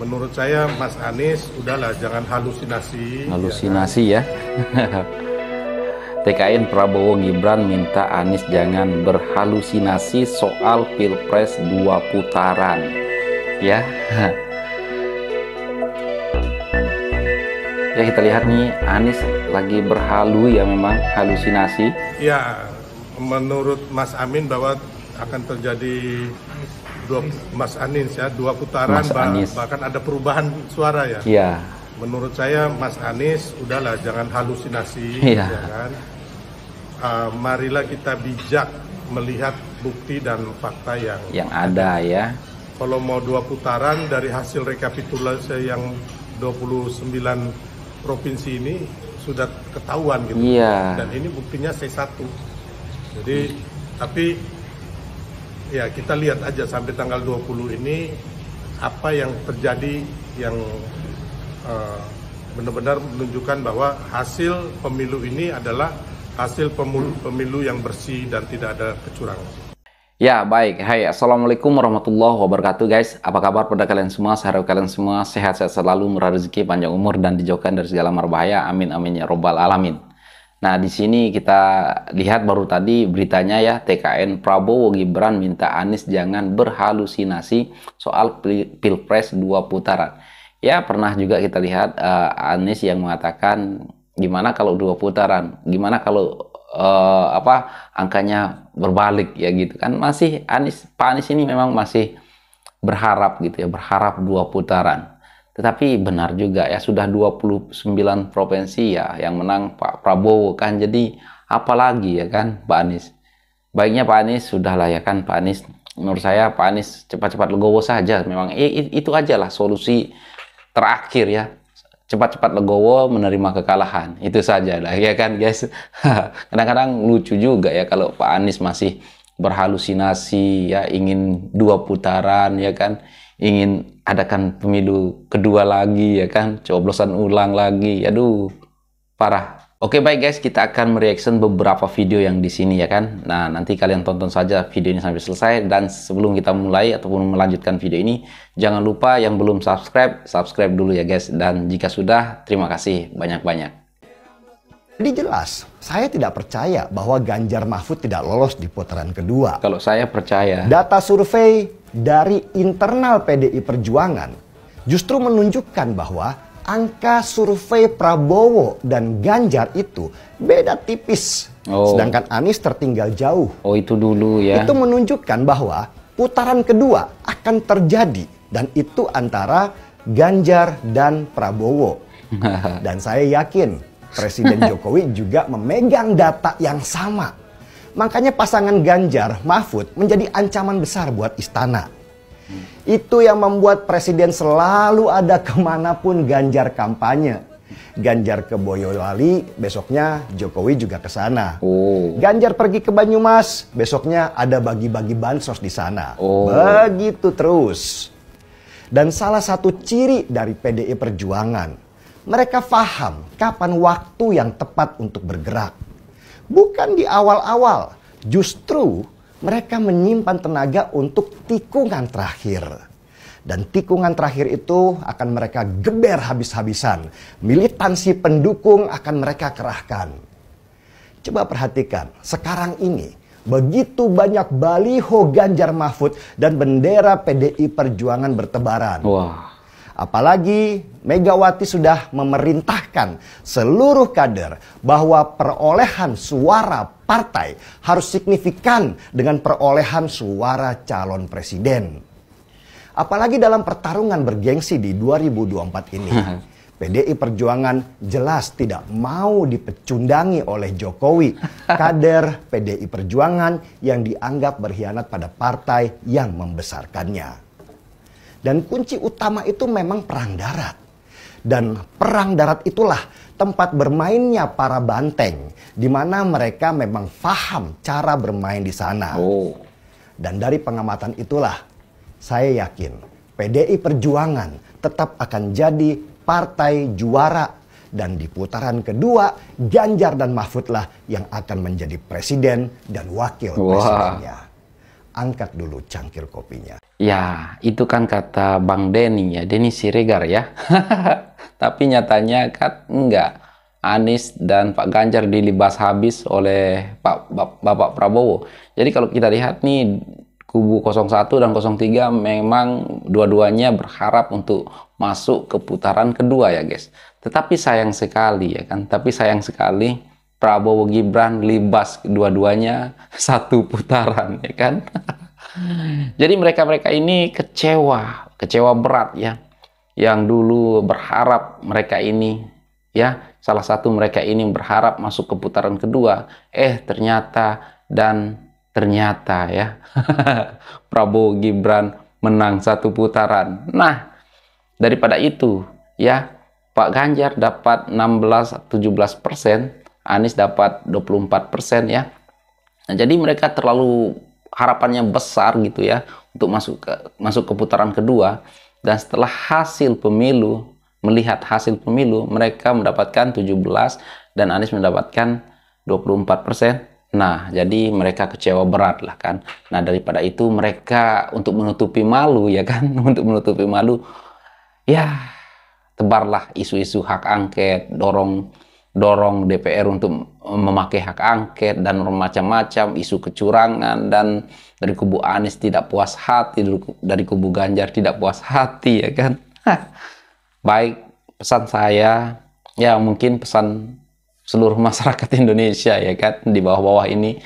menurut saya Mas Anies udahlah jangan halusinasi. Halusinasi ya. TKN Prabowo Gibran minta Anies jangan berhalusinasi soal Pilpres 2 putaran. Ya. Ya, kita lihat nih Anies lagi berhalu ya, memang halusinasi. Ya, menurut Mas Amin bahwa akan terjadi Mas Anies ya, 2 putaran, bahkan ada perubahan suara ya. Iya. Menurut saya Mas Anies udahlah jangan halusinasi, ya kan. Marilah kita bijak melihat bukti dan fakta yang ada ya. Kalau mau 2 putaran dari hasil rekapitulasi yang 29 provinsi ini sudah ketahuan gitu. Iya. Dan ini buktinya C1. Jadi tapi ya kita lihat aja sampai tanggal 20 ini apa yang terjadi yang benar-benar menunjukkan bahwa hasil pemilu ini adalah hasil pemilu yang bersih dan tidak ada kecurangan. Ya, baik. Hai, assalamualaikum warahmatullahi wabarakatuh, guys. Apa kabar pada kalian semua? Saya harap kalian semua sehat-sehat selalu, murah rezeki, panjang umur, dan dijauhkan dari segala marbahaya. Amin, amin, ya robbal alamin. Nah, di sini kita lihat baru tadi beritanya ya, TKN Prabowo Gibran minta Anies jangan berhalusinasi soal Pilpres 2 putaran. Ya, pernah juga kita lihat Anies yang mengatakan gimana kalau 2 putaran, gimana kalau angkanya berbalik ya gitu kan. Masih Pak Anies ini memang masih berharap gitu ya, berharap 2 putaran. Tetapi benar juga ya, sudah 29 provinsi ya yang menang Pak Prabowo kan. Jadi apalagi ya kan Pak Anies. Baiknya Pak Anies sudahlah ya kan Pak Anies. Menurut saya Pak Anies cepat-cepat legowo saja. Memang itu aja lah solusi terakhir ya. Cepat-cepat legowo, menerima kekalahan. Itu saja lah ya kan guys. Kadang-kadang lucu juga ya kalau Pak Anies masih berhalusinasi ya, ingin 2 putaran ya kan. Ingin adakan pemilu kedua lagi ya kan, coblosan ulang lagi. Aduh, parah. Oke, baik guys, kita akan mereaction beberapa video yang di sini ya kan. Nah, nanti kalian tonton saja video ini sampai selesai. Dan sebelum kita mulai ataupun melanjutkan video ini, jangan lupa yang belum subscribe dulu ya guys. Dan jika sudah, terima kasih banyak-banyak. Jadi jelas, saya tidak percaya bahwa Ganjar Mahfud tidak lolos di putaran kedua. Kalau saya percaya. Data survei dari internal PDI Perjuangan justru menunjukkan bahwa angka survei Prabowo dan Ganjar itu beda tipis. Sedangkan Anies tertinggal jauh. Oh, itu dulu ya. Itu menunjukkan bahwa putaran kedua akan terjadi. Dan itu antara Ganjar dan Prabowo. Dan saya yakin Presiden Jokowi juga memegang data yang sama. Makanya pasangan Ganjar Mahfud menjadi ancaman besar buat istana. Itu yang membuat Presiden selalu ada kemanapun Ganjar kampanye. Ganjar ke Boyolali, besoknya Jokowi juga ke sana. Ganjar pergi ke Banyumas, besoknya ada bagi-bagi bansos di sana. Begitu terus. Dan salah satu ciri dari PDI Perjuangan, mereka paham kapan waktu yang tepat untuk bergerak. Bukan di awal-awal, justru mereka menyimpan tenaga untuk tikungan terakhir. Dan tikungan terakhir itu akan mereka geber habis-habisan. Militansi pendukung akan mereka kerahkan. Coba perhatikan, sekarang ini begitu banyak baliho Ganjar Mahfud dan bendera PDI Perjuangan bertebaran. Apalagi Megawati sudah memerintahkan seluruh kader bahwa perolehan suara partai harus signifikan dengan perolehan suara calon presiden. Apalagi dalam pertarungan bergengsi di 2024 ini, PDI Perjuangan jelas tidak mau dipecundangi oleh Jokowi, kader PDI Perjuangan yang dianggap berkhianat pada partai yang membesarkannya. Dan kunci utama itu memang perang darat. Dan perang darat itulah tempat bermainnya para banteng, di mana mereka memang paham cara bermain di sana. Dan dari pengamatan itulah, saya yakin PDI Perjuangan tetap akan jadi partai juara. Dan di putaran kedua, Ganjar dan Mahfudlah yang akan menjadi presiden dan wakil presidennya. angkat dulu cangkir kopinya. Ya, itu kan kata Bang Denny ya, Denny Siregar ya. Tapi nyatanya kan enggak. Anies dan Pak Ganjar dilibas habis oleh Bapak Prabowo. Jadi kalau kita lihat nih, kubu 01 dan 03 memang dua-duanya berharap untuk masuk ke putaran kedua ya guys. Tetapi sayang sekali ya kan, Prabowo Gibran libas dua-duanya satu putaran ya kan. Jadi mereka ini kecewa berat ya. Yang dulu berharap mereka ini ya, salah satu mereka ini berharap masuk ke putaran kedua, ternyata ya Prabowo Gibran menang satu putaran. Nah, daripada itu ya, Pak Ganjar dapat 16-17%, Anies dapat 24% ya. Nah, jadi mereka terlalu harapannya besar gitu ya untuk masuk ke putaran kedua, dan setelah melihat hasil pemilu, mereka mendapatkan 17 dan Anies mendapatkan 24%. Nah, jadi mereka kecewa berat lah kan. Nah, daripada itu mereka untuk menutupi malu ya kan, ya tebarlah isu-isu hak angket, dorong DPR untuk memakai hak angket dan macam-macam isu kecurangan, dan dari kubu Anies tidak puas hati, dari kubu Ganjar tidak puas hati ya kan. Baik, pesan saya ya, mungkin pesan seluruh masyarakat Indonesia ya kan, di bawah-bawah ini,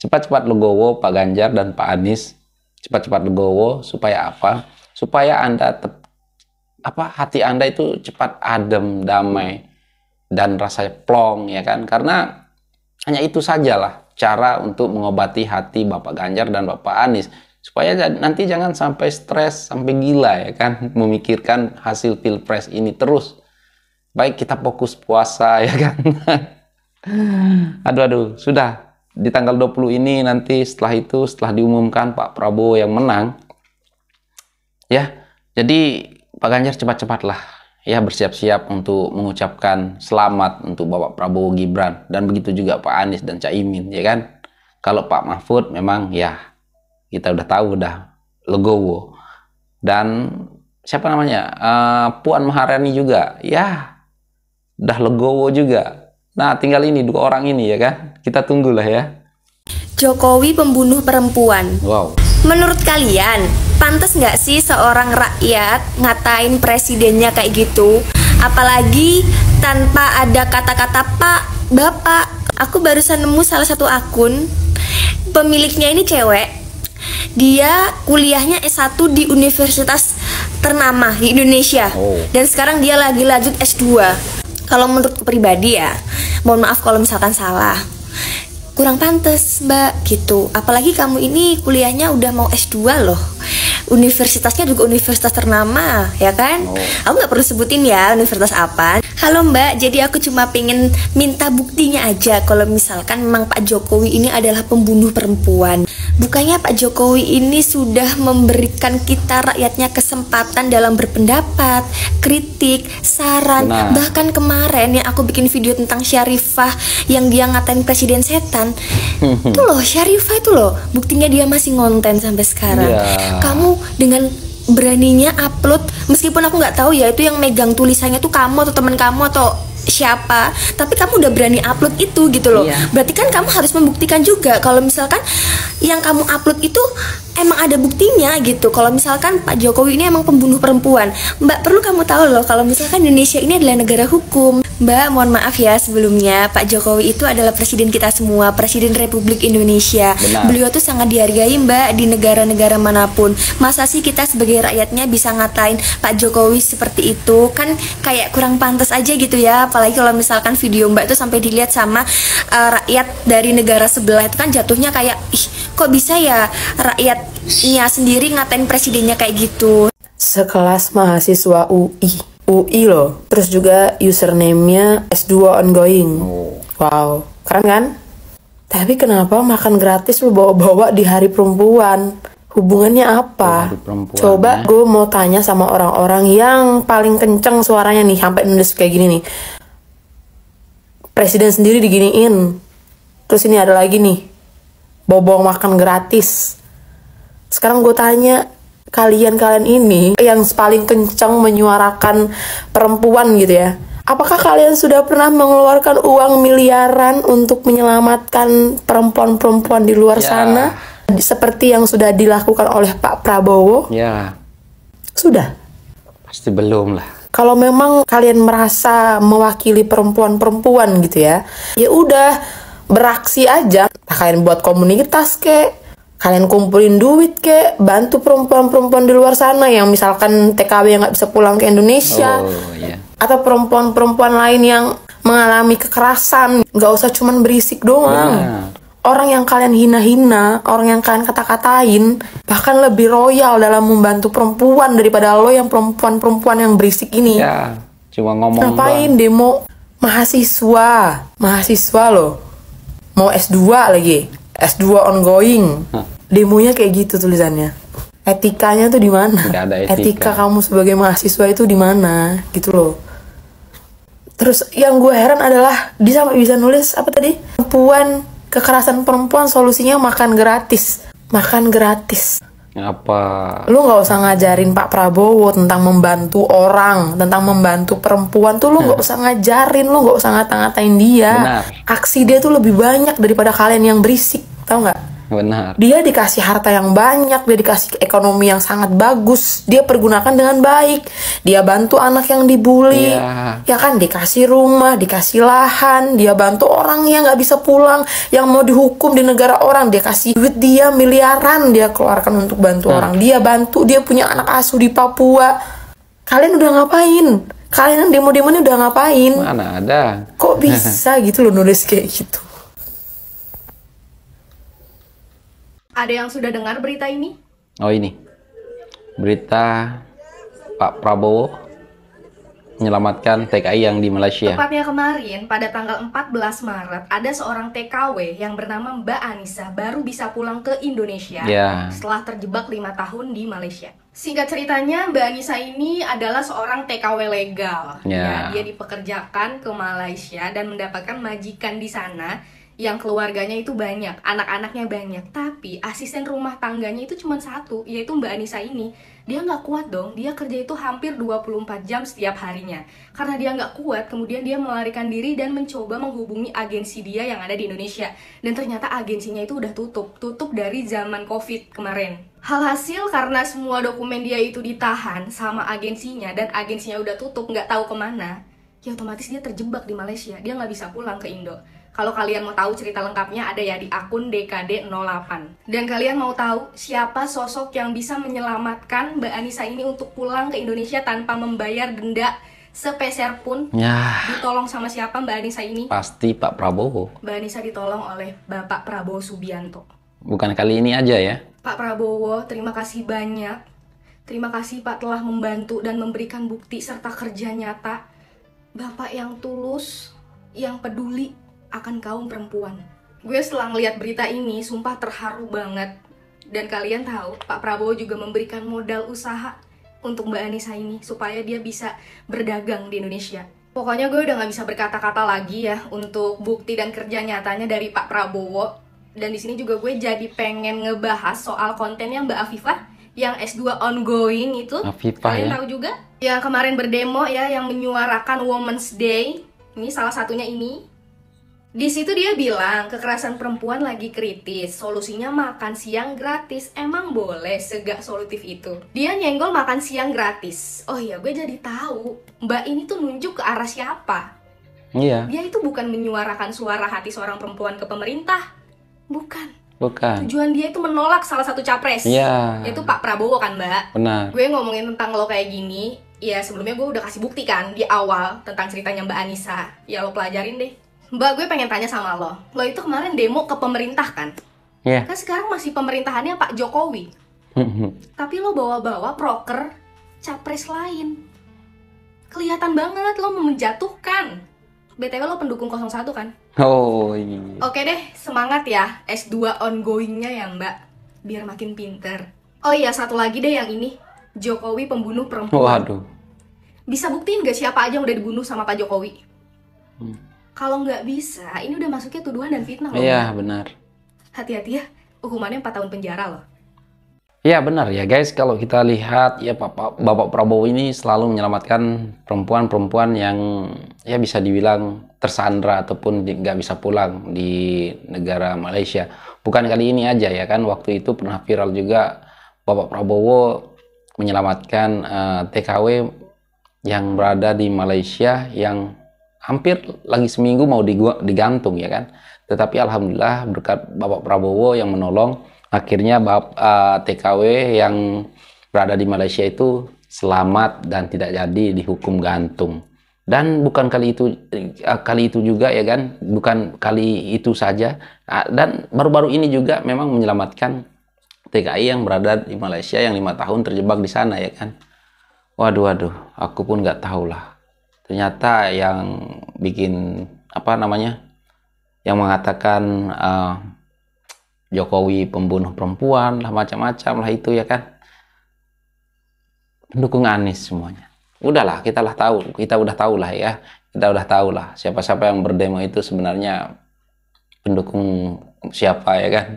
cepat-cepat legowo Pak Ganjar dan Pak Anies, cepat-cepat legowo. Supaya apa? Supaya hati Anda itu cepat adem, damai, dan rasanya plong ya kan. Karena hanya itu sajalah cara untuk mengobati hati Bapak Ganjar dan Bapak Anies, supaya nanti jangan sampai stres, sampai gila ya kan, memikirkan hasil pilpres ini terus. Baik, kita fokus puasa ya kan. Aduh, sudah di tanggal 20 ini, nanti setelah diumumkan Pak Prabowo yang menang ya, jadi Pak Ganjar cepat-cepatlah ya bersiap-siap untuk mengucapkan selamat untuk Bapak Prabowo Gibran, dan begitu juga Pak Anies dan Caimin ya kan. Kalau Pak Mahfud memang ya kita udah tahu, udah legowo, dan siapa namanya, Puan Maharani juga ya udah legowo juga. Nah, tinggal ini dua orang ini ya kan, kita tunggulah ya. Jokowi pembunuh perempuan. Wow. Menurut kalian, pantas nggak sih seorang rakyat ngatain presidennya kayak gitu? Apalagi tanpa ada kata-kata Pak, Bapak. Aku barusan nemu salah satu akun, pemiliknya ini cewek. Dia kuliahnya S1 di universitas ternama di Indonesia. Dan sekarang dia lagi lanjut S2. Kalau menurutku pribadi ya, mohon maaf kalau misalkan salah, kurang pantas mbak gitu. Apalagi kamu ini kuliahnya udah mau S2 loh, universitasnya juga universitas ternama ya kan. Aku nggak perlu sebutin ya universitas apa. Halo mbak, jadi aku cuma pengen minta buktinya aja kalau misalkan memang Pak Jokowi ini adalah pembunuh perempuan. Bukannya Pak Jokowi ini sudah memberikan kita rakyatnya kesempatan dalam berpendapat, kritik, saran. Bahkan kemarin yang aku bikin video tentang Syarifah yang dia ngatain presiden setan, itu loh Syarifah itu loh, buktinya dia masih ngonten sampai sekarang. Kamu dengan beraninya upload, meskipun aku nggak tahu ya itu yang megang tulisannya tuh kamu atau teman kamu atau siapa, tapi kamu udah berani upload itu gitu loh. Berarti kan kamu harus membuktikan juga kalau misalkan yang kamu upload itu emang ada buktinya gitu. Kalau misalkan Pak Jokowi ini emang pembunuh perempuan, Mbak perlu kamu tahu loh kalau misalkan Indonesia ini adalah negara hukum. Mbak mohon maaf ya sebelumnya, Pak Jokowi itu adalah presiden kita semua, presiden Republik Indonesia. Beliau tuh sangat dihargai mbak di negara-negara manapun. Masa sih kita sebagai rakyatnya bisa ngatain Pak Jokowi seperti itu? Kan kayak kurang pantas aja gitu ya. Apalagi kalau misalkan video mbak itu sampai dilihat sama rakyat dari negara sebelah, itu kan jatuhnya kayak ih kok bisa ya rakyatnya sendiri ngatain presidennya kayak gitu. Sekelas mahasiswa UI loh, terus juga username-nya S2 ongoing. Wow, keren kan? Tapi kenapa makan gratis lu bawa-bawa di hari perempuan? Hubungannya apa? Coba gue mau tanya sama orang-orang yang paling kenceng suaranya nih, sampai nulis kayak gini nih. Presiden sendiri diginiin. Terus ini ada lagi nih, bawa makan gratis. Sekarang gue tanya, kalian ini yang paling kencang menyuarakan perempuan gitu ya, apakah kalian sudah pernah mengeluarkan uang miliaran untuk menyelamatkan perempuan-perempuan di luar sana? Seperti yang sudah dilakukan oleh Pak Prabowo? Ya, Sudah? pasti belum lah. Kalau memang kalian merasa mewakili perempuan-perempuan gitu ya, ya udah beraksi aja. Kalian buat komunitas kek, kalian kumpulin duit kek, bantu perempuan-perempuan di luar sana yang misalkan TKW yang nggak bisa pulang ke Indonesia, Oh iya. atau perempuan-perempuan lain yang mengalami kekerasan. Nggak usah cuman berisik doang. Benar. Orang yang kalian hina-hina, orang yang kalian kata-katain, bahkan lebih royal dalam membantu perempuan daripada lo yang perempuan-perempuan yang berisik ini. Ya, cuma ngomong Ngapain doang. demo mahasiswa lo, mau S2 lagi, S2 ongoing, demonya kayak gitu tulisannya. Etikanya tuh di mana? Nggak ada Etika etika. kamu sebagai mahasiswa itu di mana? Gitu loh. Terus yang gue heran adalah dia sampai bisa nulis apa tadi? Kekerasan perempuan solusinya makan gratis. Makan gratis. Apa? Lu nggak usah ngajarin Pak Prabowo tentang membantu orang, tentang membantu perempuan tuh lu nggak usah ngajarin, lu nggak usah ngata-ngatain dia. Benar. Aksi dia tuh lebih banyak daripada kalian yang berisik, tau nggak? Benar. Dia dikasih harta yang banyak, dia dikasih ekonomi yang sangat bagus, dia pergunakan dengan baik, dia bantu anak yang dibully, Iya. ya kan, dikasih rumah, dikasih lahan, dia bantu orang yang nggak bisa pulang, yang mau dihukum di negara orang, dia kasih duit dia miliaran, dia keluarkan untuk bantu orang, dia bantu, dia punya anak asuh di Papua. Kalian udah ngapain? Kalian yang demo-demo ini udah ngapain? Mana ada? Kok bisa gitu loh nulis kayak gitu? Ada yang sudah dengar berita ini? Oh ini. Berita Pak Prabowo menyelamatkan TKI yang di Malaysia. Tepatnya kemarin, pada tanggal 14 Maret, ada seorang TKW yang bernama Mbak Anissa baru bisa pulang ke Indonesia Ya. setelah terjebak 5 tahun di Malaysia. Singkat ceritanya, Mbak Anissa ini adalah seorang TKW legal. Ya. Dia dipekerjakan ke Malaysia dan mendapatkan majikan di sana yang keluarganya itu banyak, anak-anaknya banyak, tapi asisten rumah tangganya itu cuma satu, yaitu Mbak Anissa ini. Dia nggak kuat dong, dia kerja itu hampir 24 jam setiap harinya. Karena dia nggak kuat, kemudian dia melarikan diri dan mencoba menghubungi agensi dia yang ada di Indonesia. Dan ternyata agensinya itu udah tutup dari zaman COVID kemarin. Halhasil karena semua dokumen dia itu ditahan sama agensinya, dan agensinya udah tutup, nggak tahu kemana, ya otomatis dia terjebak di Malaysia, dia nggak bisa pulang ke Indo. Kalau kalian mau tahu cerita lengkapnya ada ya di akun DKD08. Dan kalian mau tahu siapa sosok yang bisa menyelamatkan Mbak Anissa ini untuk pulang ke Indonesia tanpa membayar denda sepeser pun? Ya, Ditolong sama siapa Mbak Anissa ini? pasti Pak Prabowo. Mbak Anissa ditolong oleh Bapak Prabowo Subianto. Bukan kali ini aja ya. Pak Prabowo, terima kasih banyak. Terima kasih Pak telah membantu dan memberikan bukti serta kerja nyata. Bapak yang tulus, yang peduli akan kaum perempuan. Gue setelah ngeliat berita ini, sumpah terharu banget. Dan kalian tahu, Pak Prabowo juga memberikan modal usaha untuk Mbak Anissa ini, supaya dia bisa berdagang di Indonesia. Pokoknya gue udah gak bisa berkata-kata lagi ya, untuk bukti dan kerja nyatanya dari Pak Prabowo. Dan di sini juga gue jadi pengen ngebahas soal kontennya Mbak Afifah, yang S2 ongoing itu. Afifah Kalian ya. tahu juga? Yang kemarin berdemo ya, yang menyuarakan Women's Day. Ini salah satunya ini. Di situ dia bilang kekerasan perempuan lagi kritis, solusinya makan siang gratis. Emang boleh segak solutif itu? Dia nyenggol makan siang gratis. Oh iya, gue jadi tahu Mbak ini tuh nunjuk ke arah siapa. Iya, Dia itu bukan menyuarakan suara hati seorang perempuan ke pemerintah. Bukan. bukan. Tujuan dia itu menolak salah satu capres. Iya. Yaitu Pak Prabowo kan, Mbak? Benar. Gue ngomongin tentang lo kayak gini, ya sebelumnya gue udah kasih bukti kan di awal tentang ceritanya Mbak Anissa. Ya lo pelajarin deh. Mbak, gue pengen tanya sama lo. Lo itu kemarin demo ke pemerintah kan? Iya. Kan sekarang masih pemerintahannya Pak Jokowi. Tapi lo bawa-bawa proker capres lain. Kelihatan banget lo menjatuhkan. BTW lo pendukung 01 kan? Oh iya. Oke deh, semangat ya S2 ongoingnya ya Mbak. Biar makin pinter. Oh iya, satu lagi deh yang ini. Jokowi pembunuh perempuan. Waduh. Bisa buktiin gak siapa aja yang udah dibunuh sama Pak Jokowi? Kalau nggak bisa, ini udah masuknya tuduhan dan fitnah loh. Iya, benar. Hati-hati ya, hukumannya 4 tahun penjara loh. Ya benar ya guys, kalau kita lihat ya Bapak Prabowo ini selalu menyelamatkan perempuan-perempuan yang ya bisa dibilang tersandra ataupun nggak bisa pulang di negara Malaysia. Bukan kali ini aja ya kan, waktu itu pernah viral juga Bapak Prabowo menyelamatkan TKW yang berada di Malaysia yang hampir lagi seminggu mau digantung ya kan. Tetapi alhamdulillah berkat Bapak Prabowo yang menolong, akhirnya TKW yang berada di Malaysia itu selamat dan tidak jadi dihukum gantung. Dan bukan kali itu juga ya kan, bukan kali itu saja. Dan baru-baru ini juga memang menyelamatkan TKI yang berada di Malaysia yang 5 tahun terjebak di sana ya kan. Waduh, aku pun nggak tahu lah. Ternyata yang bikin apa namanya, yang mengatakan Jokowi pembunuh perempuan lah, macam-macam lah itu ya kan, pendukung Anies semuanya. Udahlah, kita udah tahu lah ya, kita udah tahu lah siapa-siapa yang berdemo itu sebenarnya pendukung siapa ya kan,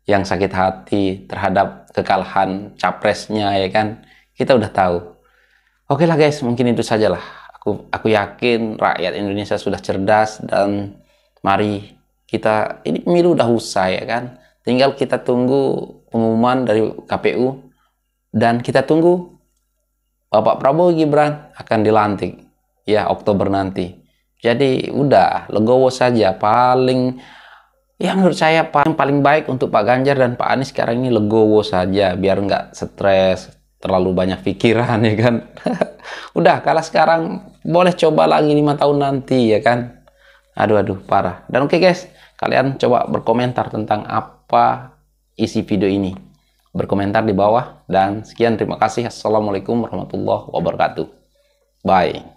yang sakit hati terhadap kekalahan capresnya ya kan, kita udah tahu. Oke lah guys, mungkin itu sajalah. Aku yakin rakyat Indonesia sudah cerdas, dan mari kita, ini pemilu udah usai ya kan, tinggal kita tunggu pengumuman dari KPU dan kita tunggu Bapak Prabowo Gibran akan dilantik ya Oktober nanti. Jadi udah legowo saja, paling ya menurut saya paling baik untuk Pak Ganjar dan Pak Anies sekarang ini legowo saja, biar nggak stres, terlalu banyak pikiran ya kan. Udah kalah sekarang, boleh coba lagi 5 tahun nanti ya kan. Aduh parah. Dan oke guys, kalian coba berkomentar tentang apa isi video ini, berkomentar di bawah. Dan sekian, terima kasih. Assalamualaikum warahmatullahi wabarakatuh. Bye.